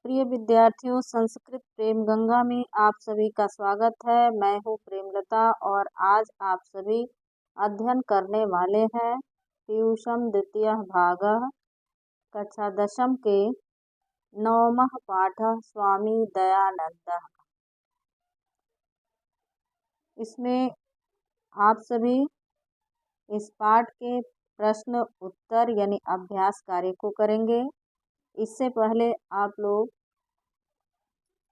प्रिय विद्यार्थियों, संस्कृत प्रेम गंगा में आप सभी का स्वागत है। मैं हूँ प्रेमलता और आज आप सभी अध्ययन करने वाले हैं पीयूषम द्वितीय भाग कक्षा दशम के 9वां पाठ स्वामी दयानंद। इसमें आप सभी इस पाठ के प्रश्न उत्तर यानी अभ्यास कार्य को करेंगे। इससे पहले आप लोग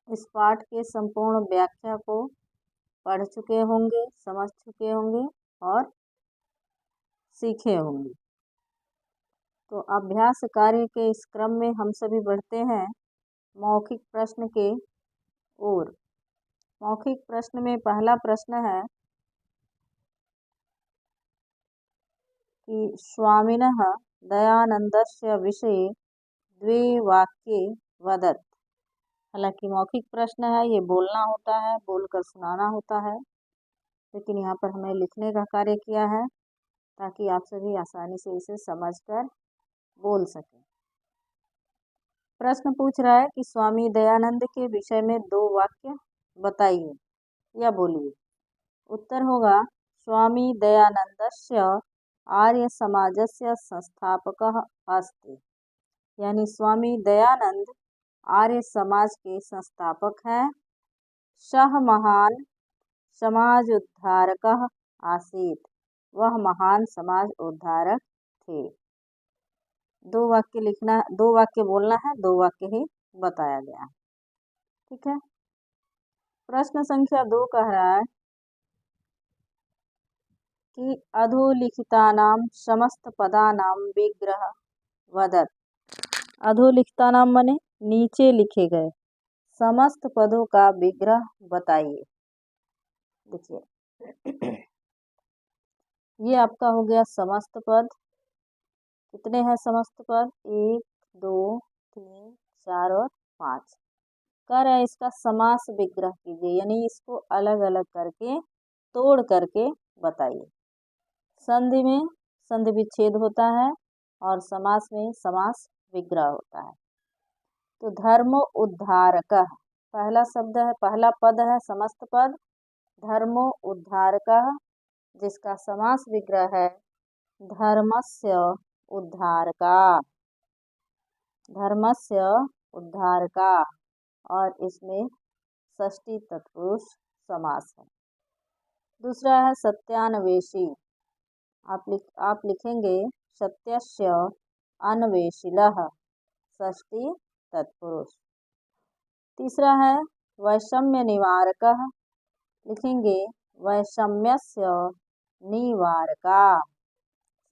इस पाठ के संपूर्ण व्याख्या को पढ़ चुके होंगे, समझ चुके होंगे और सीखे होंगे। तो अभ्यास कार्य के इस क्रम में हम सभी बढ़ते हैं मौखिक प्रश्न के ओर। मौखिक प्रश्न में पहला प्रश्न है कि स्वामिनः दयानन्दस्य विषये द्वे वाक्ये वदत्। हालांकि मौखिक प्रश्न है, ये बोलना होता है, बोलकर सुनाना होता है, लेकिन यहाँ पर हमें लिखने का कार्य किया है ताकि आप सभी आसानी से इसे समझकर बोल सकें। प्रश्न पूछ रहा है कि स्वामी दयानंद के विषय में 2 वाक्य बताइए या बोलिए। उत्तर होगा स्वामी दयानन्दस्य आर्य समाजस्य संस्थापकः अस्ति। यानी स्वामी दयानंद आर्य समाज के संस्थापक हैं। सः महान समाज उद्धारकः आसीत्। वह महान समाज उद्धारक थे। 2 वाक्य लिखना, 2 वाक्य बोलना है, 2 वाक्य ही बताया गया है। ठीक है। प्रश्न संख्या 2 कह रहा है कि अधोलिखितानां समस्त पदानां विग्रह वदत्। अधोलिखितानां माने नीचे लिखे गए समस्त पदों का विग्रह बताइए। देखिए ये आपका हो गया समस्त पद। कितने हैं समस्त पद? 1 2 3 4 और 5। कह रहा है इसका समास विग्रह कीजिए, यानी इसको अलग अलग करके तोड़ करके बताइए। संधि में संधि विच्छेद होता है और समास में समास विग्रह होता है। तो धर्म उद्धारक पहला शब्द है, पहला पद है समस्त पद धर्मो उद्धारक, जिसका समास विग्रह है धर्मस्य उद्धारका। धर्मस्य उद्धारका और इसमें षष्ठी तत्पुरुष समास है। दूसरा है सत्यान्वेषी। आप लिखेंगे सत्यस्य अन्वेषिलः, षष्ठी तत्पुरुष। तीसरा है वैषम्य निवारकः। लिखेंगे वैषम्यस्य निवारका,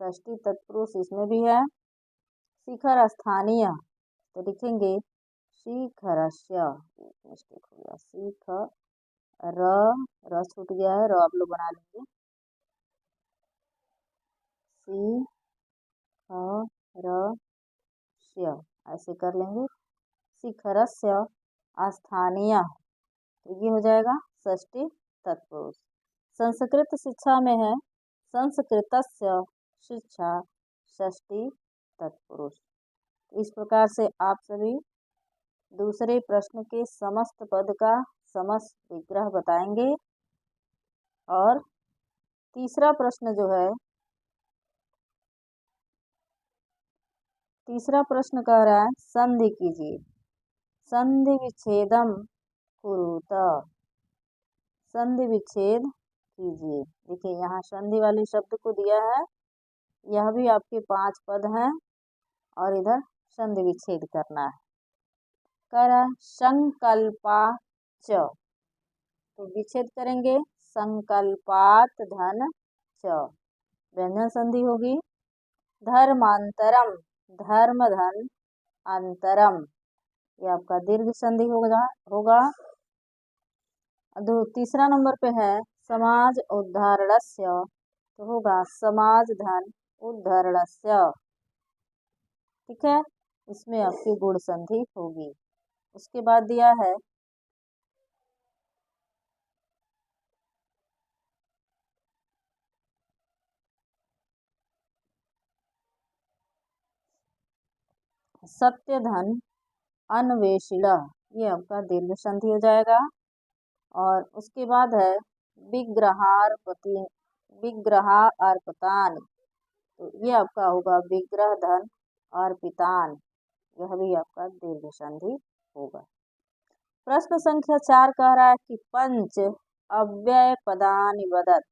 षष्ठी तत्पुरुष इसमें भी है। शिखर स्थानीय, तो लिखेंगे शिखरस्य। मिस्टेक हो गया, शिखर र छूट गया है, र आप लोग बना लेंगे शिखरस्य, ऐसे कर लेंगे। शिखरस्य स्थानीय, तो ये हो जाएगा षष्ठी तत्पुरुष। संस्कृत शिक्षा में है संस्कृतस्य शिक्षा षष्ठी तत्पुरुष। इस प्रकार से आप सभी दूसरे प्रश्न के समस्त पद का समस्त विग्रह बताएंगे। और तीसरा प्रश्न जो है, तीसरा प्रश्न कह रहा है संधि कीजिए। संधि विच्छेदम कुरुत, संधि विच्छेद कीजिए। देखिए यहाँ संधि वाले शब्द को दिया है, यह भी आपके 5 पद हैं और इधर संधि विच्छेद करना है। कह रहा है संकल्पाच, तो विच्छेद करेंगे संकल्पात धन च, व्यंजन संधि होगी। धर्मांतरम, धर्म धन अंतरम, ये आपका दीर्घ संधि होगा। तीसरा नंबर पे है समाज उद्धारणस्य, तो होगा समाज धन उद्धरणस्य। ठीक है, इसमें आपकी गुण संधि होगी। उसके बाद दिया है सत्य धन अन्वेषिण, ये आपका दीर्घ संधि हो जाएगा। और उसके बाद है विग्रहार्पति, विग्रहार्पतान, तो ये आपका होगा विग्रह धन अर्पितान, यह भी आपका दीर्घ संधि होगा। प्रश्न संख्या 4 कह रहा है कि पंच अव्यय पदानि वदत,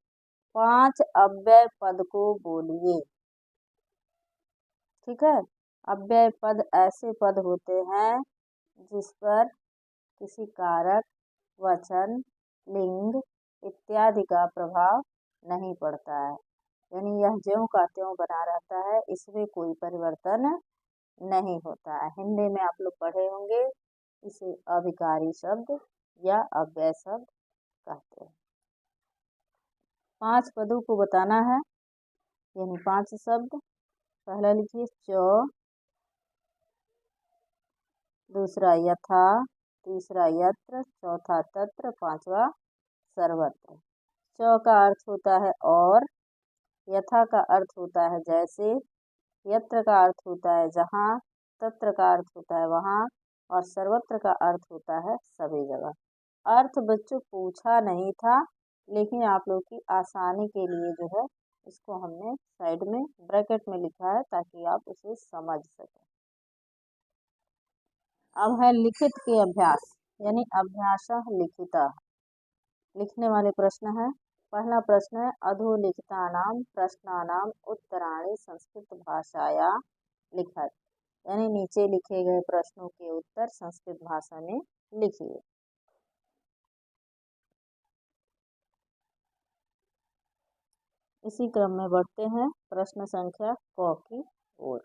5 अव्यय पद को बोलिए। ठीक है, अव्यय पद ऐसे पद होते हैं जिस पर किसी कारक, वचन, लिंग इत्यादि का प्रभाव नहीं पड़ता है, यानी यह ज्यों का त्यों बना रहता है, इसमें कोई परिवर्तन नहीं होता है। हिंदी में आप लोग पढ़े होंगे, इसे अभिकारी शब्द या अव्यय शब्द कहते हैं। 5 पदों को बताना है, यानी 5 शब्द। पहला लिखिए च, दूसरा यथा, तीसरा यत्र, चौथा तत्र, पांचवा सर्वत्र। च का अर्थ होता है और, यथा का अर्थ होता है जैसे, यत्र का अर्थ होता है जहाँ, तत्र का अर्थ होता है वहाँ, और सर्वत्र का अर्थ होता है सभी जगह। अर्थ बच्चों पूछा नहीं था, लेकिन आप लोग की आसानी के लिए जो है इसको हमने साइड में ब्रैकेट में लिखा है ताकि आप उसे समझ सकें। अब है लिखित के अभ्यास, यानी अभ्यासः लिखितः। लिखने वाले प्रश्न है। पहला प्रश्न है अधोलिखितानां प्रश्नानां उत्तराणि संस्कृत भाषाया लिखत, यानी नीचे लिखे गए प्रश्नों के उत्तर संस्कृत भाषा में लिखिए। इसी क्रम में बढ़ते हैं प्रश्न संख्या क की ओर।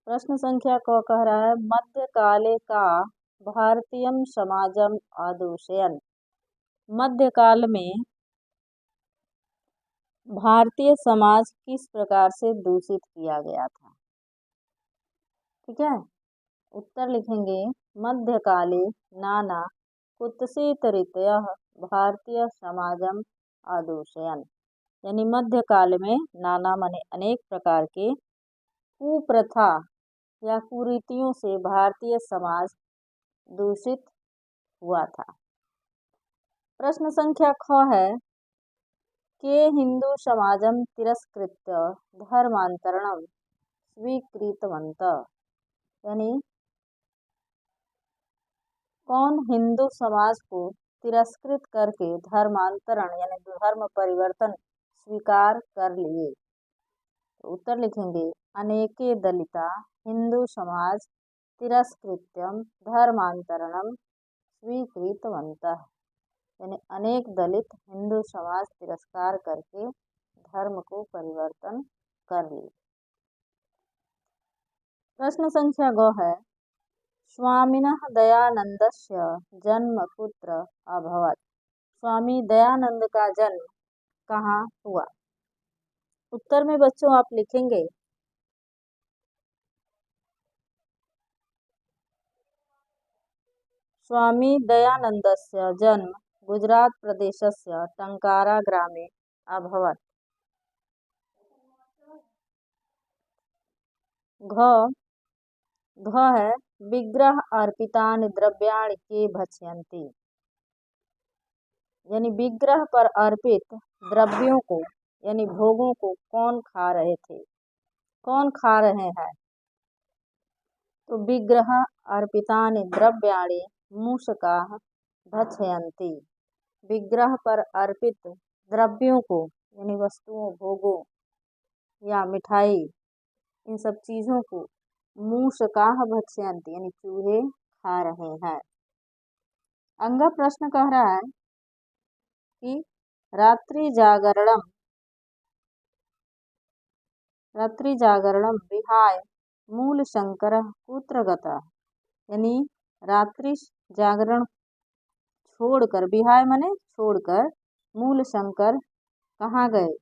प्रश्न संख्या क कह रहा है मध्यकाले का भारतीयम समाजम आदूषयन्, मध्यकाल में भारतीय समाज किस प्रकार से दूषित किया गया था। ठीक है, उत्तर लिखेंगे मध्यकाले नाना कुत्सितरीतयः भारतीय समाजम आदूषयन्, यानी मध्यकाल में नाना माने अनेक प्रकार के कुप्रथा या कुरीतियों से भारतीय समाज दूषित हुआ था। प्रश्न संख्या ख है के हिंदू समाजम तिरस्कृत्य धर्मांतरणम स्वीकृतवन्तः, यानी कौन हिंदू समाज को तिरस्कृत करके धर्मांतरण यानी धर्म परिवर्तन स्वीकार कर लिए। तो उत्तर लिखेंगे अनेके दलिता हिंदू समाज तिरस्कृत्यम धर्मांतरणम स्वीकृतवन्तः, यानी अनेक दलित हिंदू समाज तिरस्कार करके धर्म को परिवर्तन कर लिए। प्रश्न संख्या ग है स्वामिनः दयानंदस्य जन्म कुत्र अभवत्, स्वामी दयानंद का जन्म कहाँ हुआ। उत्तर में बच्चों आप लिखेंगे स्वामी दयानंदस्य जन्म गुजरात प्रदेशस्य टंकारा ग्रामे अभवत्। घ है विग्रह अर्पितानि द्रव्याणि के भक्ष्यन्ति, यानी विग्रह पर अर्पित द्रव्यों को यानी भोगों को कौन खा रहे थे, कौन खा रहे हैं। तो विग्रह अर्पितानि द्रव्याणि मूषकाः भक्षयन्ति, विग्रह पर अर्पित द्रव्यों को यानी वस्तुओं, भोगों या मिठाई, इन सब चीज़ों को मूषकाः भक्षयन्ति यानी चूहे खा रहे हैं। अंगा प्रश्न कह रहा है कि रात्रि जागरणम विहाय मूल शंकर कुत्र गता, यानी रात्रि जागरण छोड़कर, विहाय माने छोड़कर, मूल शंकर कहाँ गए।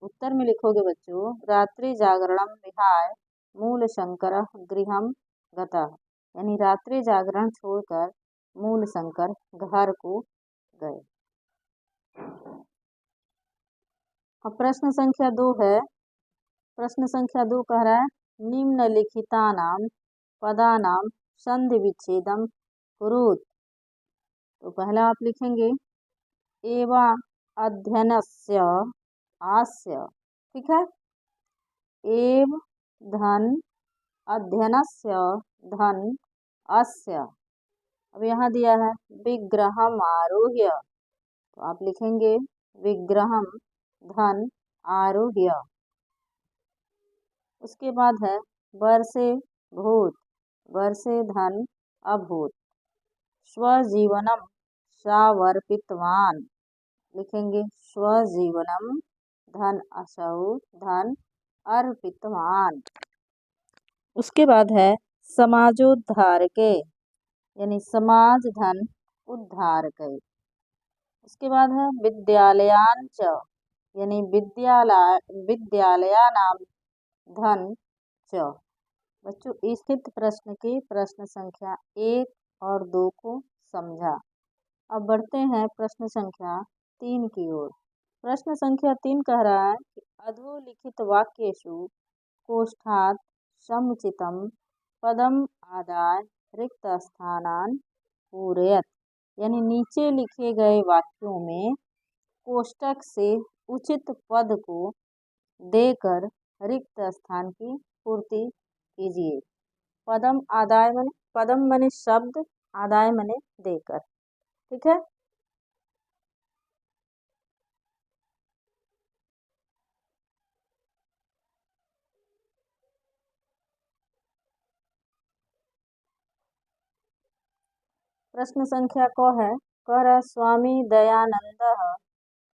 उत्तर में लिखोगे बच्चों रात्रि जागरणम विहाय मूल शंकर गृहम गता, यानी रात्रि जागरण छोड़कर मूल शंकर घर को गए। अब प्रश्न संख्या 2 है। प्रश्न संख्या 2 कह रहा है निम्नलिखितानां पदानां संधि विच्छेदम कुरुत। तो पहला आप लिखेंगे एवं अध्ययनस्य आस्य, ठीक है। एव धन अध्ययनस्य धन अस्य। अब यहाँ दिया है विग्रहम आरुह्य, तो आप लिखेंगे विग्रहम धन आरुह्य। उसके बाद है वर्षे भूत, वर्षे धन अभूत। स्वजीवनम सावर्पितवान, लिखेंगे स्वजीवनम धन असौ धन अर्पितवान। उसके बाद है समाजोद्धार के, यानी समाज धन उद्धार के। उसके बाद है विद्यालयांच, यानी विद्यालयानां धन च। बच्चों स्थित प्रश्न के प्रश्न संख्या 1 और 2 को समझा। अब बढ़ते हैं प्रश्न संख्या 3 की ओर। प्रश्न संख्या 3 कह रहा है कि अधोलिखित वाक्येषु कोष्ठात् समुचितं पदम आदाय रिक्त स्थानान् पूरयत, यानी नीचे लिखे गए वाक्यों में कोष्ठक से उचित पद को देकर रिक्त स्थान की पूर्ति कीजिए। पदम आदाय मने, पदम मने शब्द, आदाय मने देकर, ठीक है। प्रश्न संख्या को है, कह रहा स्वामी दयानंद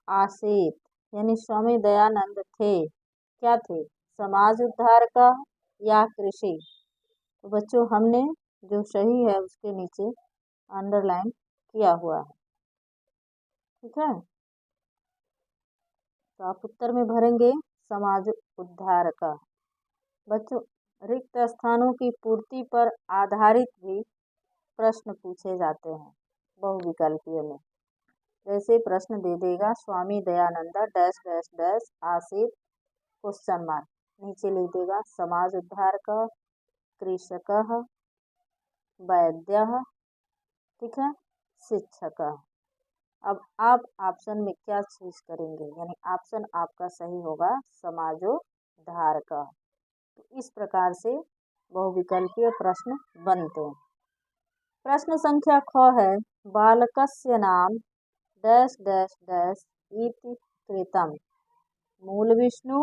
आसीत, यानी स्वामी दयानंद थे, क्या थे, समाज उद्धार का या कृषि। तो बच्चों हमने जो सही है उसके नीचे अंडरलाइन किया हुआ है, ठीक है। तो आप उत्तर में भरेंगे समाज उद्धार का। बच्चों रिक्त स्थानों की पूर्ति पर आधारित भी प्रश्न पूछे जाते हैं बहुविकल्पीय में। जैसे प्रश्न दे देगा Swami Dayanand dash dash dash आसित क्वेश्चन मार्क, नीचे लिख देगा समाज उद्धार का, कृषक, वैद्य, ठीक है, शिक्षक। अब आप ऑप्शन में क्या चीज करेंगे, यानी ऑप्शन आपका सही होगा समाजोद्धार का। तो इस प्रकार से बहुविकल्पीय प्रश्न बनते हैं। प्रश्न संख्या ख है बालकस्य नाम डैश डैश डैश इति कृतम, मूल विष्णु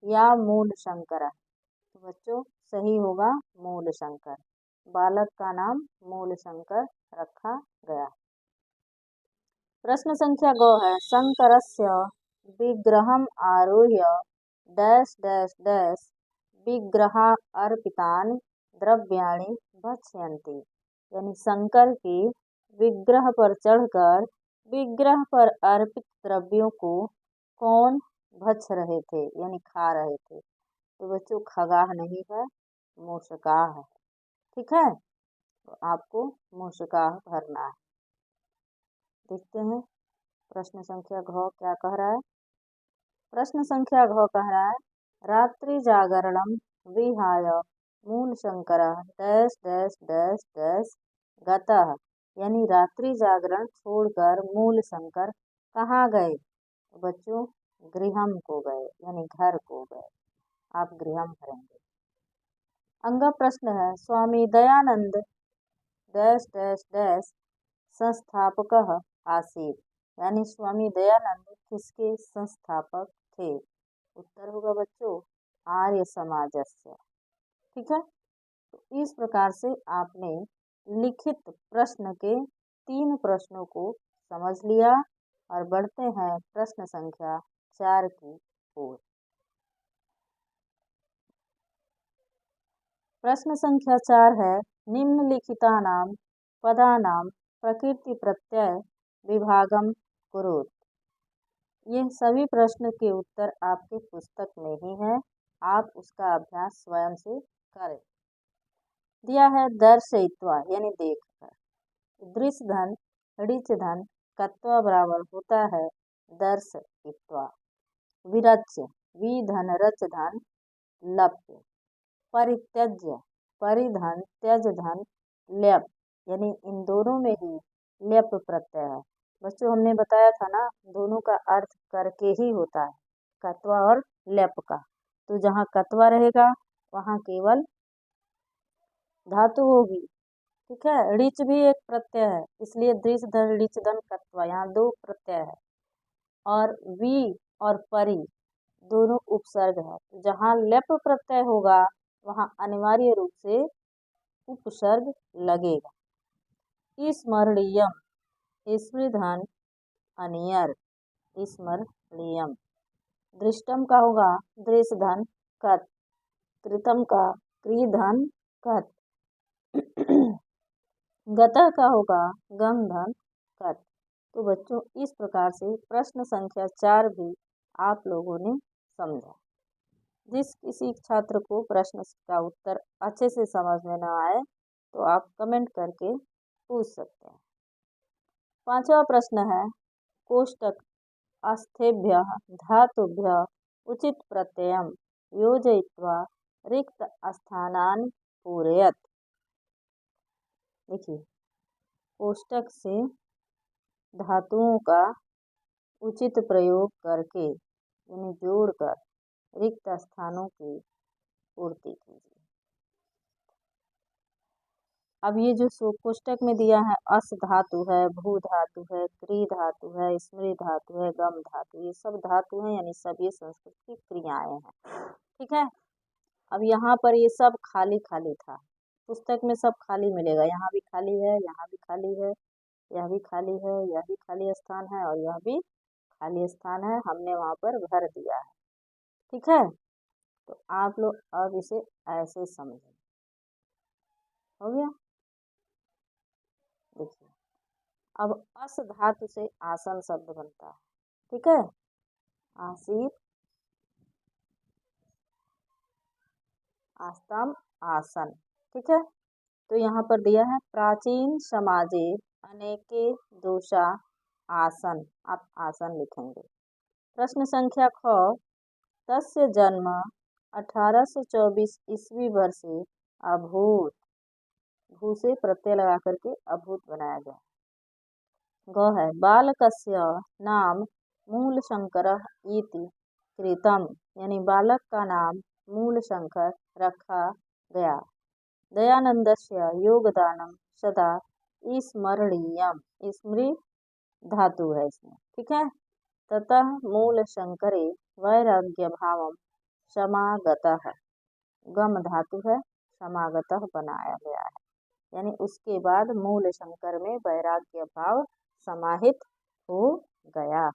या मूल शंकर। तो बच्चों सही होगा मूल शंकर, बालक का नाम मूल शंकर रखा गया। प्रश्न संख्या गो है शंकरस्य विग्रहम आरुह्य डैश डैश डैश विग्रहा अर्पितानि द्रव्याणि भक्ष्यन्ति, यानी शंकर के विग्रह पर चढ़कर विग्रह पर अर्पित द्रव्यों को कौन भक्ष रहे थे, यानी खा रहे थे। तो बच्चों खगाह नहीं है, मूषकाह है, ठीक है। तो आपको मूषकाह भरना है। देखते हैं प्रश्न संख्या घ क्या कह रहा है। प्रश्न संख्या घ कह रहा है रात्रि जागरणम विहाय मूल Shankar dash dash dash dash गतः, यानी रात्रि जागरण छोड़कर मूल शंकर कहाँ गए। बच्चों गृहम को गए, यानी घर को गए। आप गृहम भरेंगे। अंग प्रश्न है Swami Dayanand dash dash dash संस्थापक आसीत, यानी स्वामी दयानंद किसके संस्थापक थे। उत्तर होगा बच्चों आर्य समाजस्य, ठीक है। तो इस प्रकार से आपने लिखित प्रश्न के 3 प्रश्नों को समझ लिया और बढ़ते हैं प्रश्न संख्या 4 की ओर। प्रश्न संख्या 4 है निम्नलिखितानां पदानां प्रकृति प्रत्यय विभागम कुरुत। ये सभी प्रश्न के उत्तर आपके पुस्तक में ही है, आप उसका अभ्यास स्वयं से करें। दिया है दर्शयित्वा, यानी देखकर। दृश्य धन ऋच धन कत्वा बराबर होता है दर्शयित्वा। विरच्य वि धन रच धन लप्य। परित्यज्य परिधन, त्यजधन, ल्यप, यानी इन दोनों में ही ल्यप प्रत्यय है। बच्चों हमने बताया था ना, दोनों का अर्थ करके ही होता है, कत्वा और ल्यप का। तो जहाँ कत्वा रहेगा वहाँ केवल धातु होगी, ठीक है। ऋच भी एक प्रत्यय है, इसलिए दृच धन ऋच धन कत्वा, यहाँ दो प्रत्यय है। और वी और परि दोनों उपसर्ग है। तो जहाँ लेप प्रत्यय होगा वहाँ अनिवार्य रूप से उपसर्ग लगेगा। स्मरणीयम, स्मृधन अनियर, स्मरणीयम। दृष्टम का होगा दृशधन कत, कृतम का कृधन कत, गतः का होगा गम धन कत। तो बच्चों इस प्रकार से प्रश्न संख्या 4 भी आप लोगों ने समझा। जिस किसी छात्र को प्रश्न का उत्तर अच्छे से समझ में न आए तो आप कमेंट करके पूछ सकते हैं। 5वां प्रश्न है, कोष्टक अस्थेभ्य धातुभ्य उचित प्रत्ययम योजयित्वा रिक्त स्थानान पूरयत। देखिए, कोष्टक से धातुओं का उचित प्रयोग करके यानी जोड़कर रिक्त स्थानों की पूर्ति कीजिए। अब ये जो कोष्टक में दिया है, अस धातु है, भू धातु है, क्री धातु है, स्मृ धातु है, गम धातु, ये सब धातु हैं, यानी सब ये संस्कृत की क्रियाएं हैं, ठीक है। अब यहाँ पर ये सब खाली खाली था, पुस्तक में सब खाली मिलेगा, यहाँ भी खाली है, यहाँ भी खाली है, यह भी खाली है, यह भी खाली स्थान है और यह भी खाली स्थान है, हमने वहाँ पर भर दिया है, ठीक है। तो आप लोग अब इसे ऐसे समझें, हो गया। देखिए, अब अस धातु से आसन शब्द बनता है, ठीक है। आसीत, आस्तम, आसन, ठीक है। तो यहाँ पर दिया है प्राचीन समाजे अनेके दोषा आसन, आप आसन लिखेंगे। प्रश्न संख्या ख, तस्य जन्म 1824 ईस्वी वर्षे अभूत, भू से प्रत्यय लगा करके अभूत बनाया गया। ग है बालकस्य नाम मूलशंकरः इति कृतम, यानी बालक का नाम मूलशंकर रखा गया। दयानंदस्य योगदानम सदा स्मरणीयम, स्मृ धातु है इसमें, ठीक है। ततः मूलशंकरे वैराग्य भावम समागतः, गम धातु है, समागतः बनाया गया है, यानी उसके बाद मूलशंकर में वैराग्य भाव समाहित हो गया।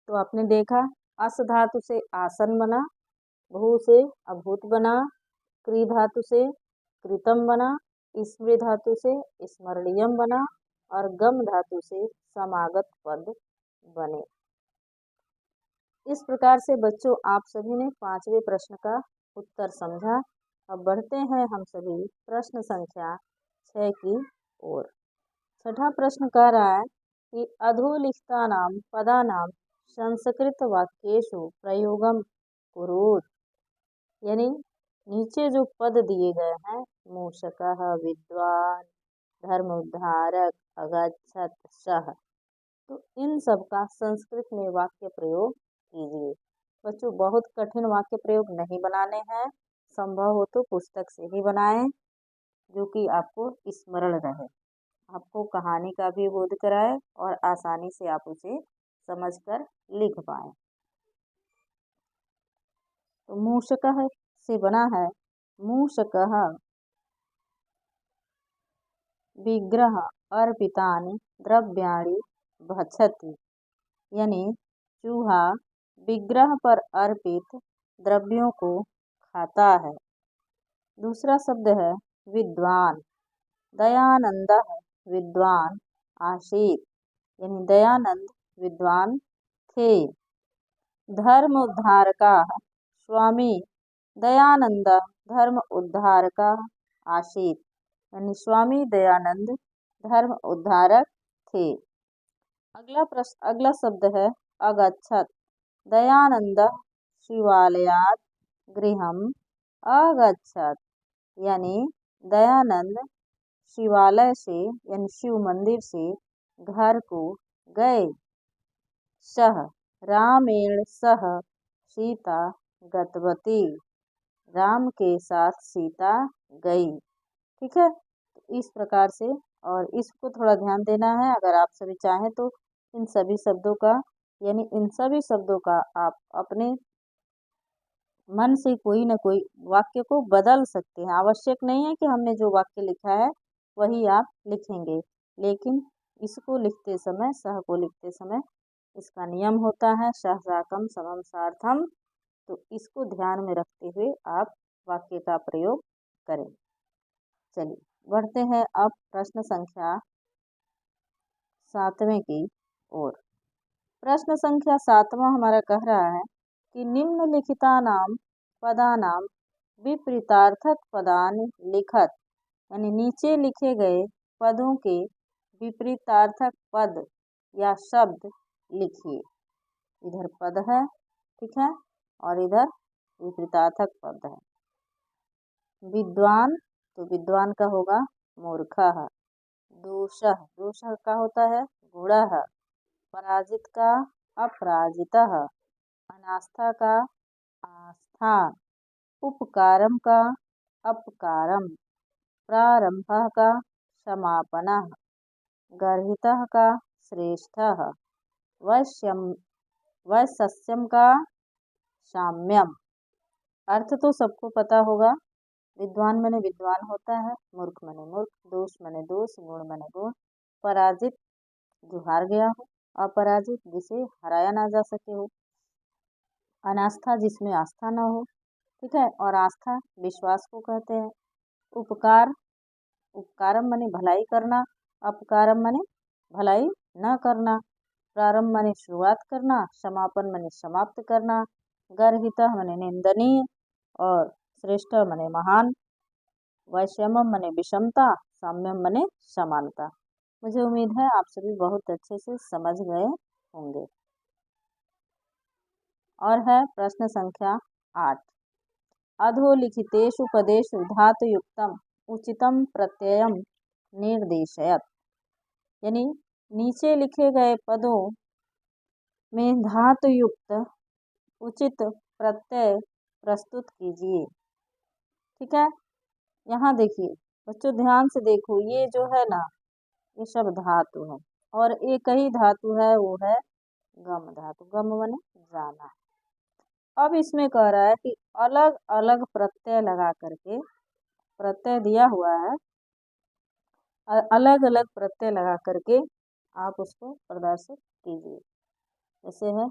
तो आपने देखा, अस धातु से आसन बना, भू से अभूत बना, क्री धातु से कृतम बना, स्मृ धातु से स्मरणीयम बना और गम धातु से समागत पद बने। इस प्रकार से बच्चों आप सभी ने 5वें प्रश्न का उत्तर समझा। अब बढ़ते हैं हम सभी प्रश्न संख्या 6 की ओर। 6ठा प्रश्न कह रहा है कि अधोलिखितानां पदानां संस्कृत वाक्येषु प्रयोगम कुरुत, यानी नीचे जो पद दिए गए हैं, मूषकः, विद्वान, धर्म उद्धारक, अगच्छत, सह, तो इन सब का संस्कृत में वाक्य प्रयोग कीजिए। बच्चों बहुत कठिन वाक्य प्रयोग नहीं बनाने हैं, संभव हो तो पुस्तक से ही बनाएं, जो कि आपको स्मरण रहे, आपको कहानी का भी बोध कराए और आसानी से आप उसे समझकर लिख पाए। तो मूषकः से बना है मूषकः विग्रह अर्पितानि द्रव्याणि भक्षति, यानी चूहा विग्रह पर अर्पित द्रव्यों को खाता है। दूसरा शब्द है विद्वान, दयानंदः विद्वान आसीत्, यानी दयानंद विद्वान थे। धर्म उद्धारकाः, स्वामी दयानंद धर्म उद्धारकाः आसीत्, यानी स्वामी दयानंद धर्म उद्धारक थे। अगला शब्द है अगच्छत, दयानंद शिवालयात् गृहम् अगच्छत, यानी दयानंद शिवालय से यानी शिव मंदिर से घर को गए। सह रामेण सह सीता गतवती, राम के साथ सीता गई। ठीक है, तो इस प्रकार से, और इसको थोड़ा ध्यान देना है। अगर आप सभी चाहें तो इन सभी शब्दों का यानी इन सभी शब्दों का आप अपने मन से कोई ना कोई वाक्य को बदल सकते हैं। आवश्यक नहीं है कि हमने जो वाक्य लिखा है वही आप लिखेंगे, लेकिन इसको लिखते समय, सह को लिखते समय इसका नियम होता है सह साकम समम सार्थम, तो इसको ध्यान में रखते हुए आप वाक्य का प्रयोग करें। चलिए बढ़ते हैं अब प्रश्न संख्या 7वें की ओर। प्रश्न संख्या 7वां हमारा कह रहा है कि निम्नलिखितानां पदानां विपरीतार्थक पदानि लिखत, यानी नीचे लिखे गए पदों के विपरीतार्थक पद या शब्द लिखिए। इधर पद है, ठीक है, और इधर विपरीतार्थक पद है। विद्वान, तो विद्वान का होगा मूर्खः। दोषः, दोषः का होता है गुणः। पराजित का अपराजितः। अनास्था का आस्था। उपकारम का अपकारम। प्रारंभः का समापनः। गर्हितः का श्रेष्ठः। वैशस्यम का साम्यम। अर्थ तो सबको पता होगा। विद्वान माने विद्वान होता है, मूर्ख माने मूर्ख, दोष माने दोष, गुण माने गुण। पराजित जो हार गया हो, अपराजित जिसे हराया ना जा सके हो, अनास्था जिसमें आस्था ना हो, ठीक है, और आस्था विश्वास को कहते हैं। उपकार, उपकारम माने भलाई करना, अपकारम माने भलाई न करना। प्रारंभ माने शुरुआत करना, समापन माने समाप्त करना। गर्हित माने निंदनीय, और श्रेष्ठ माने महान। वैषम्यम माने विषमता, साम्यम माने समानता। मुझे उम्मीद है आप सभी बहुत अच्छे से समझ गए होंगे। और है प्रश्न संख्या 8। अधोलिखितेषु पदेषु धातुयुक्तम उचितम प्रत्ययम निर्देशयत, यानी नीचे लिखे गए पदों में धातुयुक्त उचित प्रत्यय प्रस्तुत कीजिए। ठीक है, यहाँ देखिए बच्चों, ध्यान से देखो, ये जो है ना, ये सब धातु है, और एक ही धातु है, वो है गम धातु। गम माने जाना। अब इसमें कह रहा है कि अलग अलग प्रत्यय लगा करके, प्रत्यय दिया हुआ है, अलग अलग प्रत्यय लगा करके आप उसको प्रदर्शित कीजिए। जैसे है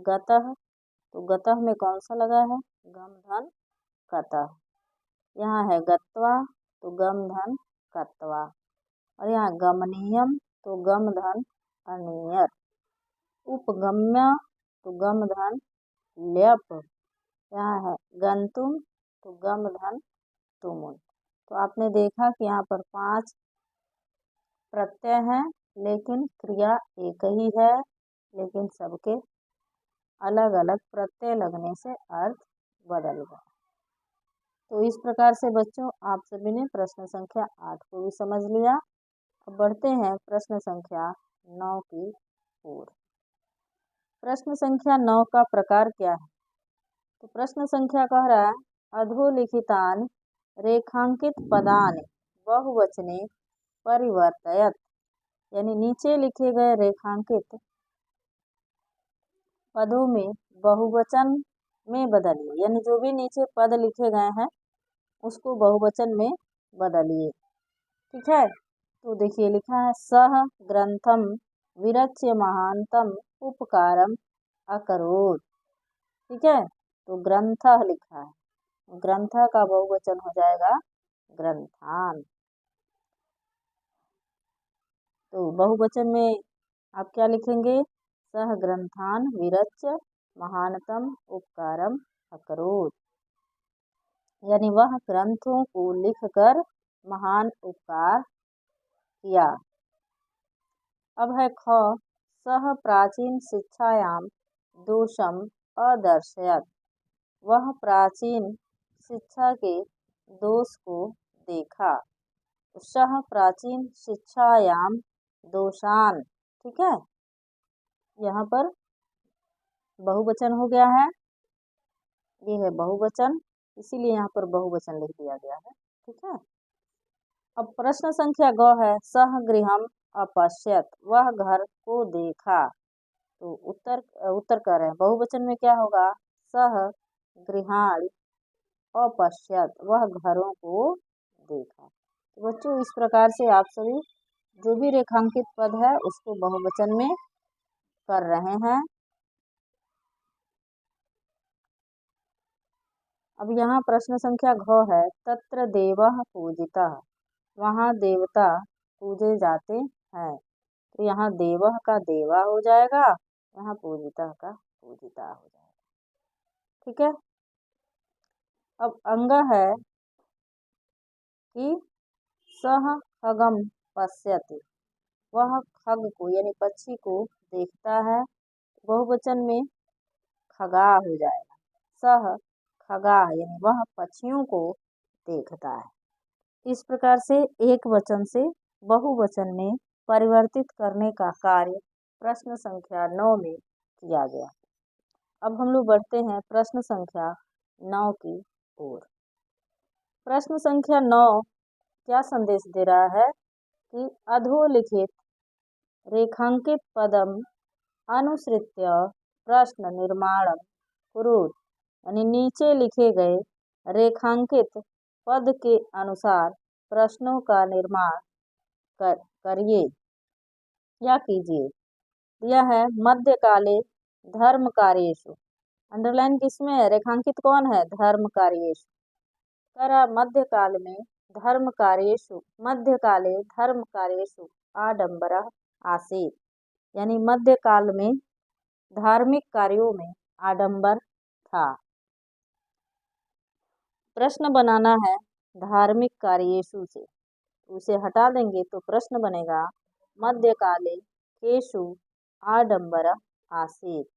गतः, तो गतः में कौन सा लगा है? गम धन कतः। यहाँ है गत्वा, तो गम धन कत्वा। और यहाँ गमनीयम, तो गम धन अनियत। उपगम्य, तो गम धन ल्यप। यहाँ है गंतुम, तो गम धन तुमुन। तो आपने देखा कि यहाँ पर 5 प्रत्यय हैं, लेकिन क्रिया एक ही है, लेकिन सबके अलग अलग प्रत्यय लगने से अर्थ बदल गया। तो इस प्रकार से बच्चों आप सभी ने प्रश्न संख्या 8 को भी समझ लिया। अब बढ़ते हैं प्रश्न संख्या 9 की ओर। प्रश्न संख्या 9 का प्रकार क्या है? तो प्रश्न संख्या कह रहा है अधोलिखितान रेखांकित पदान बहुवचने परिवर्तयत, यानी नीचे लिखे गए रेखांकित पदों में बहुवचन में बदलिए, यानी जो भी नीचे पद लिखे गए हैं उसको बहुवचन में बदलिए। ठीक है, तो देखिए लिखा है सह ग्रंथम विरच्य महानतम उपकारम अकरोत्। ठीक है, तो ग्रंथः लिखा है, ग्रंथ का बहुवचन हो जाएगा ग्रंथान। तो बहुवचन में आप क्या लिखेंगे? सह ग्रंथान विरच्य महानतम उपकारम अकरोत्, यानी वह ग्रंथों को लिखकर महान उपकार किया। अब है ख, सह प्राचीन शिक्षायाम दोषम अदर्शयत, वह प्राचीन शिक्षा के दोष को देखा। तो सह प्राचीन शिक्षायाम दोषान, ठीक है, यहाँ पर बहुवचन हो गया है, ये है बहुवचन, इसीलिए यहाँ पर बहुवचन लिख दिया गया है, ठीक है। अब प्रश्न संख्या ग है, सह गृहम अपश्यत, वह घर को देखा। तो उत्तर कर रहे हैं बहुवचन में क्या होगा, सह गृहाणि अपश्यत, वह घरों को देखा। तो बच्चों इस प्रकार से आप सभी जो भी रेखांकित पद है उसको बहुवचन में कर रहे हैं। अब यहाँ प्रश्न संख्या घ है, तत्र देवः पूजितः, वहाँ देवता पूजे जाते हैं। तो यहाँ देवः का देवा हो जाएगा, यहाँ पूजितः का पूजिता हो जाएगा, ठीक है। अब अंग है कि सह खगम पश्यति, वह खग को यानी पक्षी को देखता है। बहुवचन में खगा हो जाएगा, सह खगा यानी वह पक्षियों को देखता है। इस प्रकार से एक वचन से बहुवचन में परिवर्तित करने का कार्य प्रश्न संख्या 9 में किया गया। अब हम लोग बढ़ते हैं प्रश्न संख्या 9 की ओर। प्रश्न संख्या 9 क्या संदेश दे रहा है कि अधोलिखित रेखांकित पदम अनुसृत्य प्रश्न निर्माण कुरुत, यानी नीचे लिखे गए रेखांकित पद के अनुसार प्रश्नों का निर्माण करिए या कीजिए। यह है मध्यकाले धर्म कार्येषु, अंडरलाइन किसमें है, रेखांकित कौन है, धर्म कार्येषु। करा मध्यकाल में धर्म कार्येषु, मध्यकाले धर्म कार्येषु आडंबरः आसीत्, यानी मध्यकाल में धार्मिक कार्यों में आडंबर था। प्रश्न बनाना है धार्मिक कार्येषु से, उसे हटा देंगे तो प्रश्न बनेगा मध्यकाले केषु आडंबर आसीत्,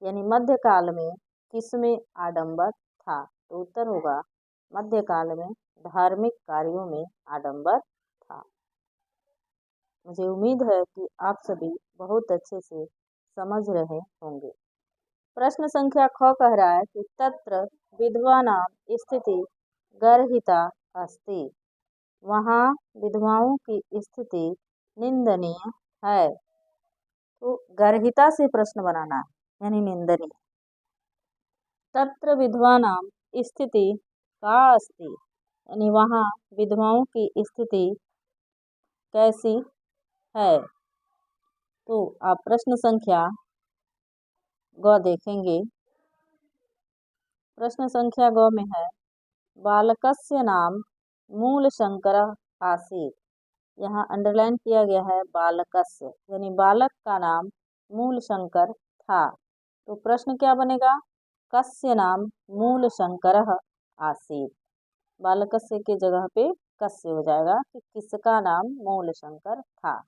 यानी मध्यकाल में किसमें आडंबर था। तो उत्तर होगा मध्यकाल में धार्मिक कार्यों में आडंबर था। मुझे उम्मीद है कि आप सभी बहुत अच्छे से समझ रहे होंगे। प्रश्न संख्या ख कह रहा है कि तत्र विधवानां स्थिति गर्हिता अस्ति, वहाँ विधवाओं की स्थिति निंदनीय है। तो गर्हिता से प्रश्न बनाना है, यानी निंदनीय। तत्र विधवानां स्थिति का अस्ति, यानी वहाँ विधवाओं की स्थिति कैसी है। तो आप प्रश्न संख्या ग देखेंगे। प्रश्न संख्या ग में है, बालकस्य नाम मूलशंकरः आसीत्, यहाँ अंडरलाइन किया गया है बालकस्य, यानी बालक का नाम मूलशंकर था। तो प्रश्न क्या बनेगा, कस्य नाम मूलशंकरः आसीत्, बालकस्य के जगह पे कस्य हो जाएगा कि किसका नाम मूलशंकर था।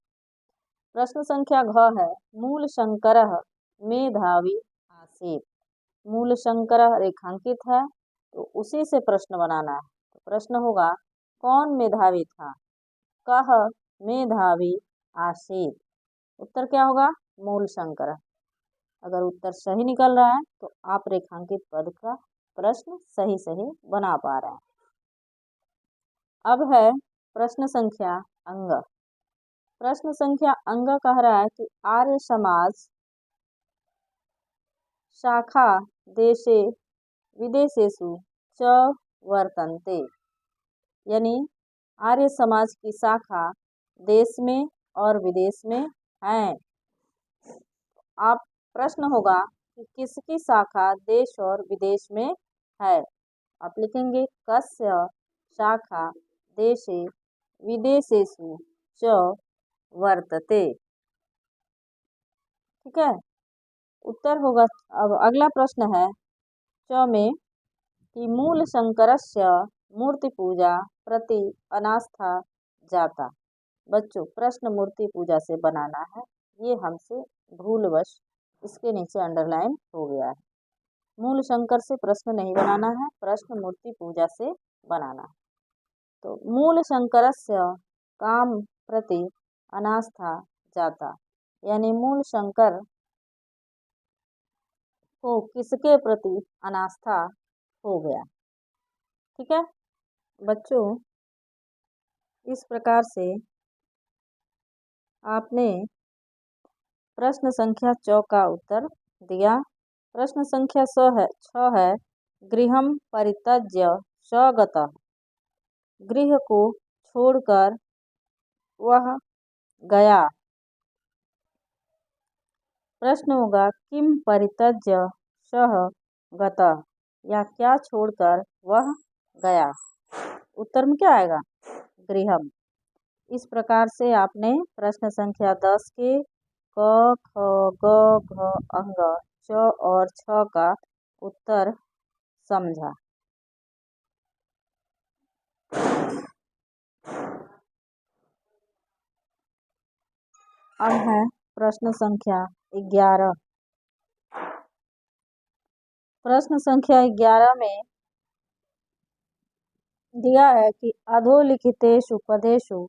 प्रश्न संख्या घ है, मूलशंकरः मेधावी आसीत्, मूलशंकरः रेखांकित है तो उसी से प्रश्न बनाना है। तो प्रश्न होगा कौन मेधावी था, कह मेधावी आसीत्, उत्तर क्या होगा मूलशंकरः। अगर उत्तर सही निकल रहा है तो आप रेखांकित पद का प्रश्न सही सही बना पा रहे हैं। अब है प्रश्न संख्या अंग। प्रश्न संख्या अंग कह रहा है कि आर्य समाज शाखा देशे विदेशेषु च वर्तन्ते, यानी आर्य समाज की शाखा देश में और विदेश में है। आप प्रश्न होगा कि किसकी शाखा देश और विदेश में है। आप लिखेंगे कस्य शाखा देशे विदेशेषु च वर्तते, ठीक है। उत्तर होगा, अब अगला प्रश्न है च में कि मूलशंकरस्य मूर्ति पूजा प्रति अनास्था जाता। बच्चों प्रश्न मूर्ति पूजा से बनाना है, ये हमसे भूलवश इसके नीचे अंडरलाइन हो गया है। मूलशंकर से प्रश्न नहीं बनाना है, प्रश्न मूर्ति पूजा से बनाना है। तो मूलशंकरस्य काम प्रति अनास्था जाता, यानी मूल शंकर को किसके प्रति अनास्था हो गया। ठीक है बच्चों, इस प्रकार से आपने प्रश्न संख्या 4 का उत्तर दिया। प्रश्न संख्या 6 है गृहं परित्यज्य स गतः। गृह को छोड़कर वह गया। प्रश्न होगा किम परित्यज्य सह गतः, या क्या छोड़कर वह गया। उत्तर में क्या आएगा, गृहम। इस प्रकार से आपने प्रश्न संख्या 10 के क ख ग घ अंग च और छ का उत्तर समझा। अब है प्रश्न संख्या 11। प्रश्न संख्या 11 में दिया है कि अधोलिखितेषु पदेषु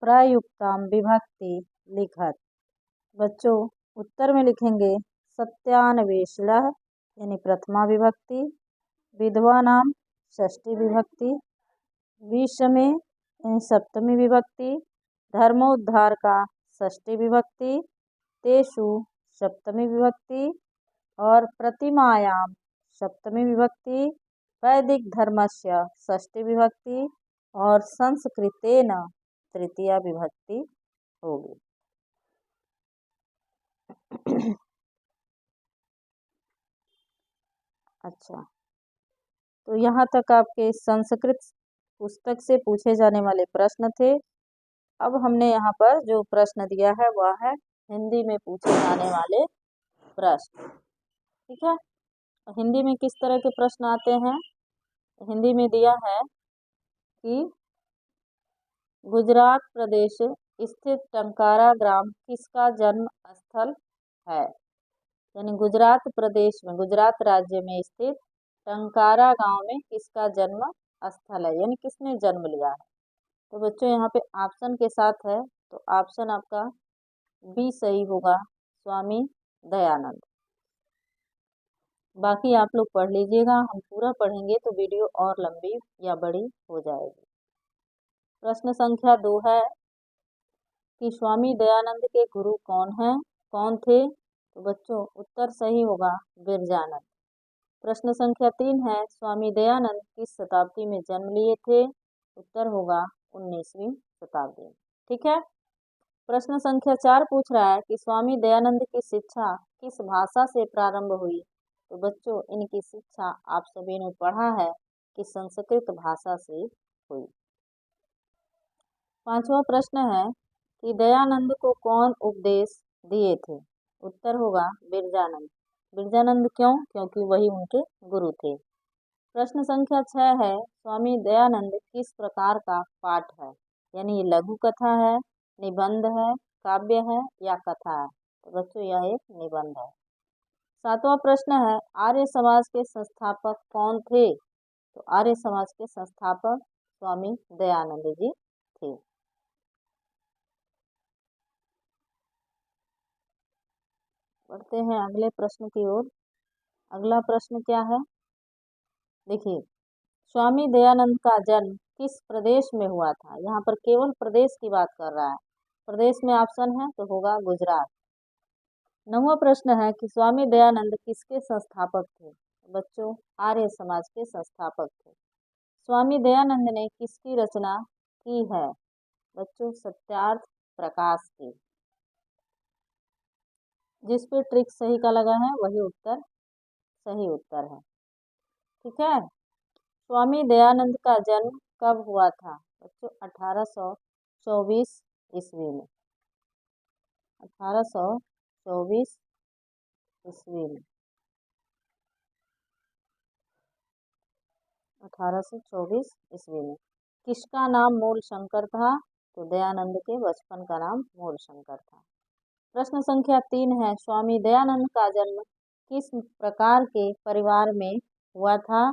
प्रयुक्तां विभक्ति लिखत। बच्चों उत्तर में लिखेंगे सत्यान्वेषणः यानी प्रथमा विभक्ति, विधवानां षष्ठी विभक्ति, विषमे यानी सप्तमी विभक्ति, धर्मोद्धार का षष्ठी विभक्ति, तेषु सप्तमी विभक्ति और प्रतिमायां सप्तमी विभक्ति, वैदिक धर्मस्य षष्ठी विभक्ति और संस्कृतेन तृतीया विभक्ति होगी। अच्छा, तो यहाँ तक आपके संस्कृत पुस्तक से पूछे जाने वाले प्रश्न थे। अब हमने यहाँ पर जो प्रश्न दिया है वह है हिंदी में पूछे जाने वाले प्रश्न। ठीक है, हिंदी में किस तरह के प्रश्न आते हैं। हिंदी में दिया है कि गुजरात प्रदेश स्थित टंकारा ग्राम किसका जन्म स्थल है। यानी गुजरात प्रदेश में, गुजरात राज्य में स्थित टंकारा गांव में किसका जन्म स्थल है, यानी किसने जन्म लिया है। तो बच्चों यहाँ पे ऑप्शन के साथ है, तो ऑप्शन आपका बी सही होगा, स्वामी दयानंद। बाकी आप लोग पढ़ लीजिएगा, हम पूरा पढ़ेंगे तो वीडियो और लंबी या बड़ी हो जाएगी। प्रश्न संख्या 2 है कि स्वामी दयानंद के गुरु कौन थे। तो बच्चों उत्तर सही होगा बिरजानंद। प्रश्न संख्या 3 है स्वामी दयानंद किस शताब्दी में जन्म लिए थे। उत्तर होगा 19वीं शताब्दी में। ठीक है, प्रश्न संख्या 4 पूछ रहा है कि स्वामी दयानंद की शिक्षा किस भाषा से प्रारंभ हुई। तो बच्चों इनकी शिक्षा आप सभी ने पढ़ा है कि संस्कृत भाषा से हुई। 5वां प्रश्न है कि दयानंद को कौन उपदेश दिए थे। उत्तर होगा बिरजानंद। बिरजानंद क्यों, क्योंकि वही उनके गुरु थे। प्रश्न संख्या 6 है स्वामी दयानंद किस प्रकार का पाठ है। यानी ये लघु कथा है, निबंध है, काव्य है या कथा है। तो बच्चों यह एक निबंध है। 7वां प्रश्न है आर्य समाज के संस्थापक कौन थे। तो आर्य समाज के संस्थापक स्वामी दयानंद जी थे। बढ़ते हैं अगले प्रश्न की ओर। अगला प्रश्न क्या है, देखिए स्वामी दयानंद का जन्म किस प्रदेश में हुआ था। यहाँ पर केवल प्रदेश की बात कर रहा है, प्रदेश में ऑप्शन है तो होगा गुजरात। 9वां प्रश्न है कि स्वामी दयानंद किसके संस्थापक थे। बच्चों आर्य समाज के संस्थापक थे। स्वामी दयानंद ने किसकी रचना की है। बच्चों सत्यार्थ प्रकाश की। जिस पे ट्रिक सही का लगा है वही उत्तर सही उत्तर है। ठीक है, स्वामी दयानंद का जन्म कब हुआ था। बच्चों 1824 ईस्वी में। 1824 ईस्वी में। 1824 ईस्वी में। किसका नाम मूल शंकर था। तो दयानंद के बचपन का नाम मूल शंकर था। प्रश्न संख्या 3 है स्वामी दयानंद का जन्म किस प्रकार के परिवार में हुआ था।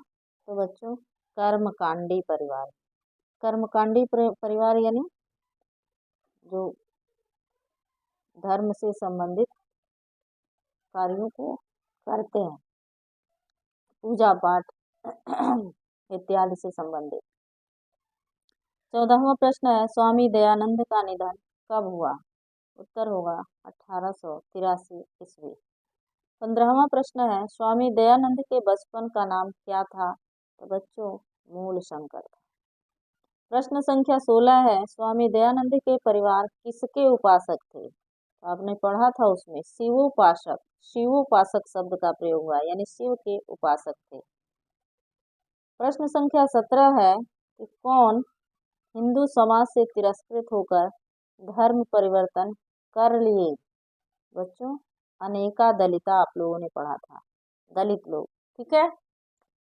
तो बच्चों कर्मकांडी परिवार। कर्मकांडी परिवार यानी जो धर्म से संबंधित कार्यों को करते हैं, पूजा पाठ इत्यादि से संबंधित। 14वां प्रश्न है, स्वामी दयानंद का निधन कब हुआ? उत्तर होगा 1883 ईस्वी। 15वां प्रश्न है, स्वामी दयानंद के बचपन का नाम क्या था? तो बच्चों मूल शंकर था। प्रश्न संख्या 16 है, स्वामी दयानंद के परिवार किसके उपासक थे? तो आपने पढ़ा था उसमें शिवोपासक, शिवोपासक शब्द का प्रयोग हुआ, यानी शिव के उपासक थे। प्रश्न संख्या 17 है कि कौन हिंदू समाज से तिरस्कृत होकर धर्म परिवर्तन कर लिए? बच्चों अनेका दलिता आप लोगों ने पढ़ा था, दलित लोग। ठीक है।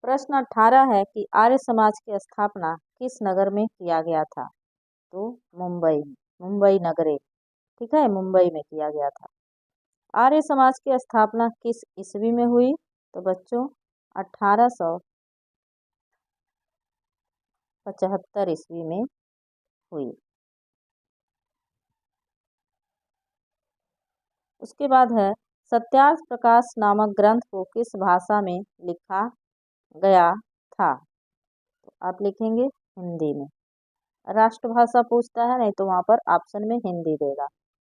प्रश्न 18 है कि आर्य समाज की स्थापना किस नगर में किया गया था? तो मुंबई, मुंबई नगरे। ठीक है, मुंबई में किया गया था। आर्य समाज की स्थापना किस ईस्वी में हुई? तो बच्चों 1875 ईस्वी में हुई। उसके बाद है, सत्यार्थ प्रकाश नामक ग्रंथ को किस भाषा में लिखा गया था? तो आप लिखेंगे हिंदी में। राष्ट्रभाषा पूछता है, नहीं तो वहाँ पर ऑप्शन में हिंदी देगा,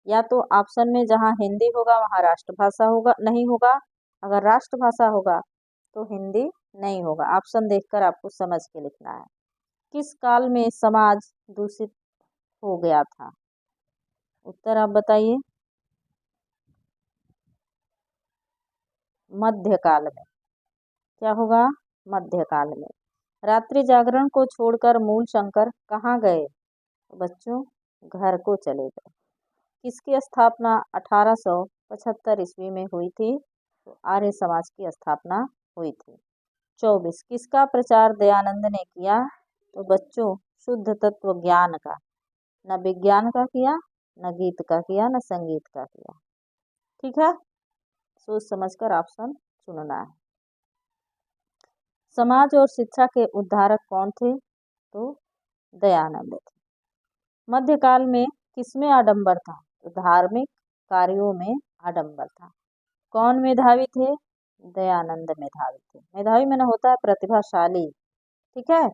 या तो ऑप्शन में जहाँ हिंदी होगा वहाँ राष्ट्रभाषा होगा नहीं होगा, अगर राष्ट्रभाषा होगा तो हिंदी नहीं होगा। ऑप्शन देखकर आपको समझ के लिखना है। किस काल में समाज दूषित हो गया था? उत्तर आप बताइए। मध्यकाल में। क्या होगा? मध्यकाल में। रात्रि जागरण को छोड़कर मूल शंकर कहाँ गए? तो बच्चों घर को चले गए। किसकी स्थापना 1875 ईस्वी में हुई थी? तो आर्य समाज की स्थापना हुई थी। 24 किसका प्रचार दयानंद ने किया? तो बच्चों शुद्ध तत्व ज्ञान का, न विज्ञान का किया, न गीत का किया, न संगीत का किया। ठीक है, सोच समझकर ऑप्शन चुनना है। समाज और शिक्षा के उद्धारक कौन थे? तो दयानंद थे। मध्यकाल में किसमें आडंबर था? तो धार्मिक कार्यों में आडंबर था। कौन मेधावी थे? दयानंद मेधावी थे। मेधावी में होता है प्रतिभाशाली। ठीक है।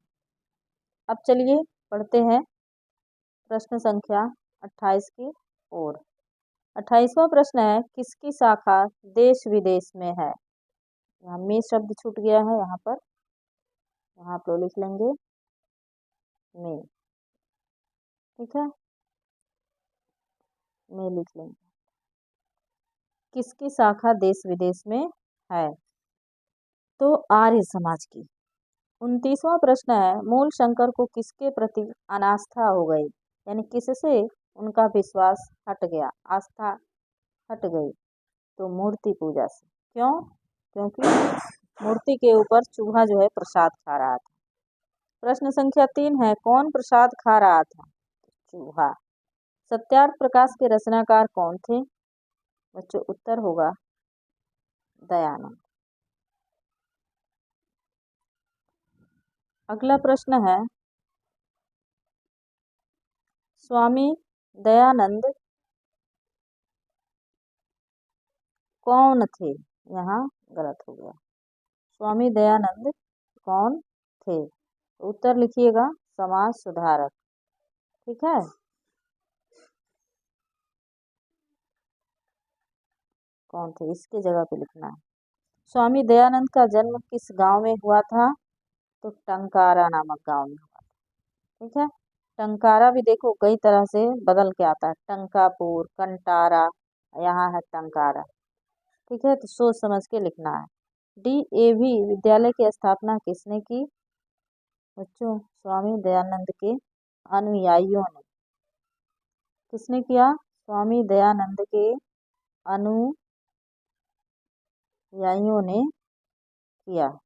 अब चलिए पढ़ते हैं प्रश्न संख्या 28 की ओर। 28वां प्रश्न है, किसकी शाखा देश विदेश में है? यहाँ में शब्द छूट गया है, यहाँ पर यहाँ आप लोग लिख लेंगे में। ठीक है, में लिख लेंगे। किसकी शाखा देश विदेश में है? तो आर्य समाज की। 29वां प्रश्न है, मूल शंकर को किसके प्रति अनास्था हो गई, यानी किससे उनका विश्वास हट गया, आस्था हट गई? तो मूर्ति पूजा से। क्यों? क्योंकि मूर्ति के ऊपर चूहा जो है प्रसाद खा रहा था। प्रश्न संख्या 3 है, कौन प्रसाद खा रहा था? चूहा। सत्यार्थ प्रकाश के रचनाकार कौन थे? बच्चों उत्तर होगा दयानंद। अगला प्रश्न है, स्वामी दयानंद कौन थे? यहाँ गलत हो गया। स्वामी दयानंद कौन थे? उत्तर लिखिएगा समाज सुधारक। ठीक है, कौन थे इसके जगह पे लिखना है। स्वामी दयानंद का जन्म किस गांव में हुआ था? तो टंकारा नामक गांव में हुआ था। ठीक है, टंकारा भी देखो कई तरह से बदल के आता है, टंकापुर, कंटारा, यहाँ है टंकारा। ठीक है, तो सोच समझ के लिखना है। DAV विद्यालय की स्थापना किसने की? बच्चों स्वामी दयानंद के अनुयायियों ने। किसने किया? स्वामी दयानंद के अनुयायियों ने किया।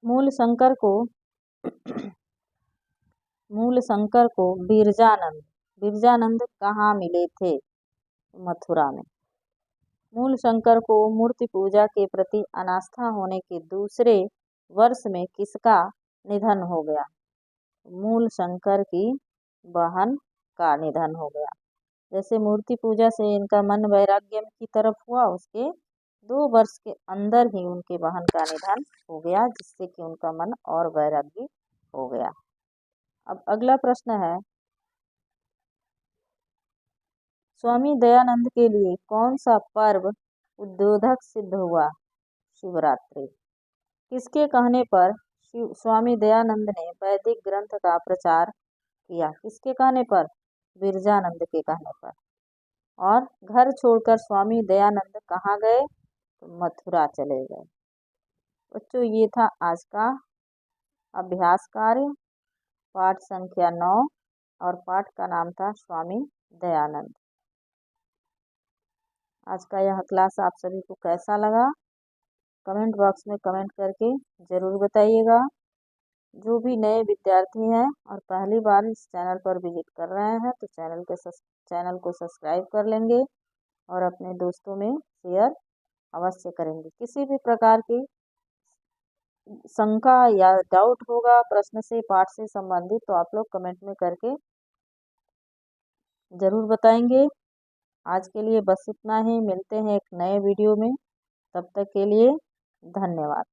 मूल शंकर को मूल शंकर को बिरजानंद कहाँ मिले थे? मथुरा में। मूल शंकर को मूर्ति पूजा के प्रति अनास्था होने के दूसरे वर्ष में किसका निधन हो गया? मूल शंकर की बहन का निधन हो गया। जैसे मूर्ति पूजा से इनका मन वैराग्य की तरफ हुआ, उसके 2 वर्ष के अंदर ही उनके बहन का निधन हो गया, जिससे कि उनका मन और वैराग्य हो गया। अब अगला प्रश्न है, स्वामी दयानंद के लिए कौन सा पर्व उद्बोधक सिद्ध हुआ? शिवरात्रि। किसके कहने पर स्वामी दयानंद ने वैदिक ग्रंथ का प्रचार किया? किसके कहने पर? बिरजानंद के कहने पर। और घर छोड़कर स्वामी दयानंद कहाँ गए? तो मथुरा चले गए। बच्चों, ये था आज का अभ्यास कार्य, पाठ संख्या 9, और पाठ का नाम था स्वामी दयानंद। आज का यह क्लास आप सभी को कैसा लगा? कमेंट बॉक्स में कमेंट करके ज़रूर बताइएगा। जो भी नए विद्यार्थी हैं और पहली बार इस चैनल पर विजिट कर रहे हैं तो चैनल को सब्सक्राइब कर लेंगे और अपने दोस्तों में शेयर अवश्य करेंगे। किसी भी प्रकार की शंका या डाउट होगा प्रश्न से, पाठ से संबंधित, तो आप लोग कमेंट में करके ज़रूर बताएंगे। आज के लिए बस इतना ही। मिलते हैं एक नए वीडियो में। तब तक के लिए धन्यवाद।